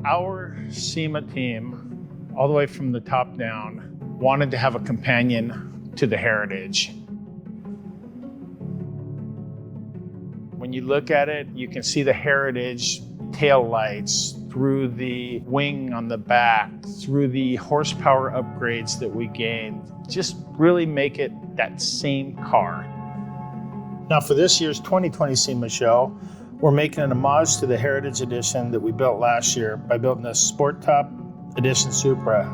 Our SEMA team, all the way from the top down, wanted to have a companion to the Heritage. When you look at it, you can see the Heritage taillights through the wing on the back, through the horsepower upgrades that we gained, just really make it that same car. Now for this year's 2020 SEMA show, we're making an homage to the Heritage Edition that we built last year by building a Sport Top Edition Supra.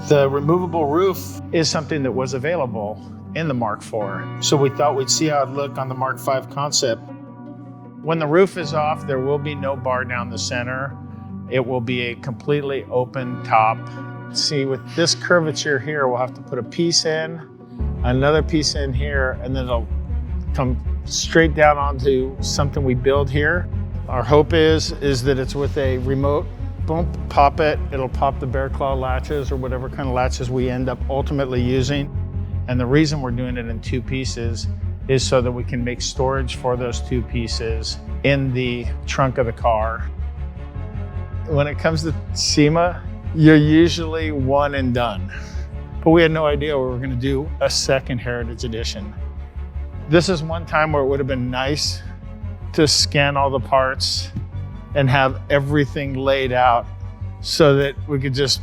The removable roof is something that was available in the Mark IV, so we thought we'd see how it'd look on the Mark V concept. When the roof is off, there will be no bar down the center. It will be a completely open top. See, with this curvature here, we'll have to put a piece in, another piece in here, and then it'll come straight down onto something we build here. Our hope is that it's with a remote, boom, pop it, it'll pop the bear claw latches or whatever kind of latches we end up ultimately using. And the reason we're doing it in two pieces is so that we can make storage for those two pieces in the trunk of the car. When it comes to SEMA, you're usually one and done. But we had no idea we were gonna do a second Heritage Edition. This is one time where it would have been nice to scan all the parts and have everything laid out so that we could just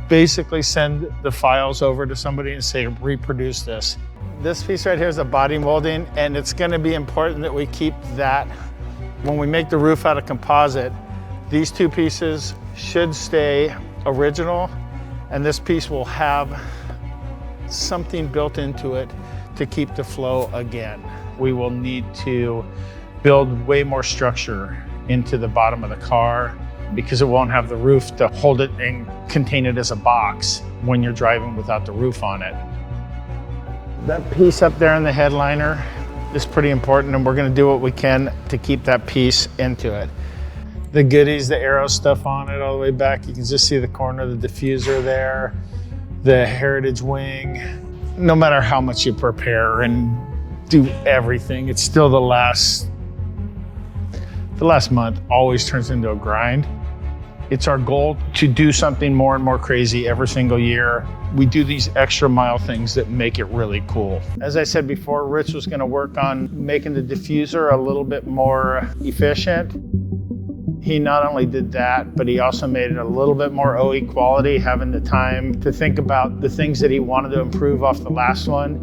basically send the files over to somebody and say, reproduce this. This piece right here is a body molding, and it's gonna be important that we keep that. When we make the roof out of composite, these two pieces should stay original, and this piece will have something built into it to keep the flow again. We will need to build way more structure into the bottom of the car because it won't have the roof to hold it and contain it as a box when you're driving without the roof on it. That piece up there in the headliner is pretty important, and we're gonna do what we can to keep that piece into it. The goodies, the aero stuff on it all the way back, you can just see the corner of the diffuser there, the Heritage wing. No matter how much you prepare and do everything, it's still the last month always turns into a grind. It's our goal to do something more and more crazy every single year. We do these extra mile things that make it really cool. As I said before, Rich was gonna work on making the diffuser a little bit more efficient. He not only did that, but he also made it a little bit more OE quality, having the time to think about the things that he wanted to improve off the last one.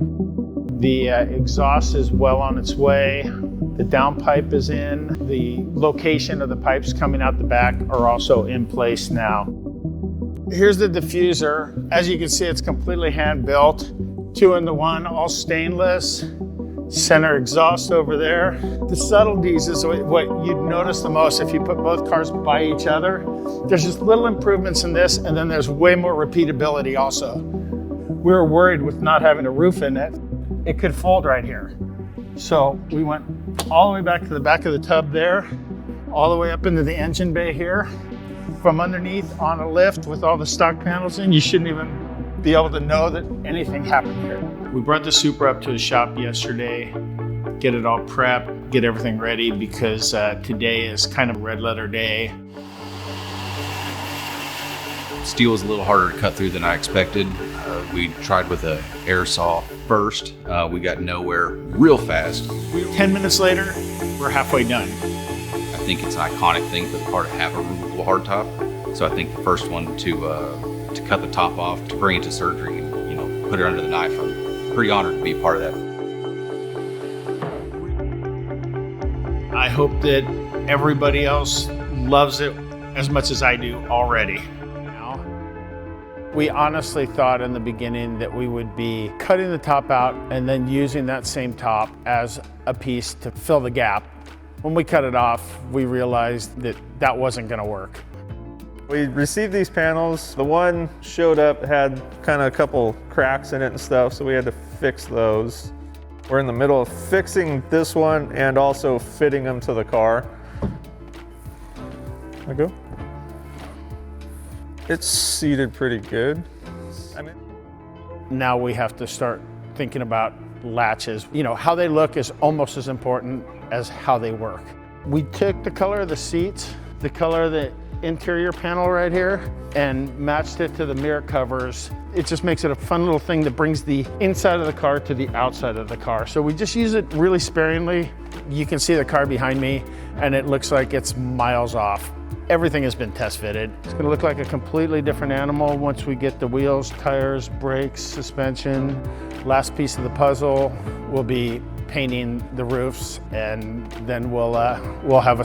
The exhaust is well on its way. The downpipe is in. The location of the pipes coming out the back are also in place now. Here's the diffuser. As you can see, it's completely hand-built. 2-in-1, all stainless. Center exhaust over there. The subtleties is what you'd notice the most if you put both cars by each other. There's just little improvements in this, and then there's way more repeatability also. We were worried with not having a roof in it, it could fold right here. So we went all the way back to the back of the tub there, all the way up into the engine bay here. From underneath on a lift with all the stock panels in, you shouldn't even be able to know that anything happened here. We brought the Supra up to the shop yesterday, get it all prepped, get everything ready because today is kind of red letter day. Steel was a little harder to cut through than I expected. We tried with an air saw first. We got nowhere real fast. 10 minutes later, we're halfway done. I think it's an iconic thing for the car to have a removable hardtop. So I think the first one to cut the top off, to bring it to surgery, and, put it under the knife, I'm pretty honored to be a part of that. I hope that everybody else loves it as much as I do already. We honestly thought in the beginning that we would be cutting the top out and then using that same top as a piece to fill the gap. When we cut it off, we realized that that wasn't gonna work. We received these panels. The one showed up, had kind of a couple cracks in it and stuff, so we had to fix those. We're in the middle of fixing this one and also fitting them to the car. There we go. It's seated pretty good. Now we have to start thinking about latches. How they look is almost as important as how they work. We took the color of the seats, the color of the interior panel right here, and matched it to the mirror covers. It just makes it a fun little thing that brings the inside of the car to the outside of the car. So we just use it really sparingly. You can see the car behind me, and it looks like it's miles off. Everything has been test fitted. It's gonna look like a completely different animal once we get the wheels, tires, brakes, suspension. Last piece of the puzzle will be painting the roofs, and then we'll have a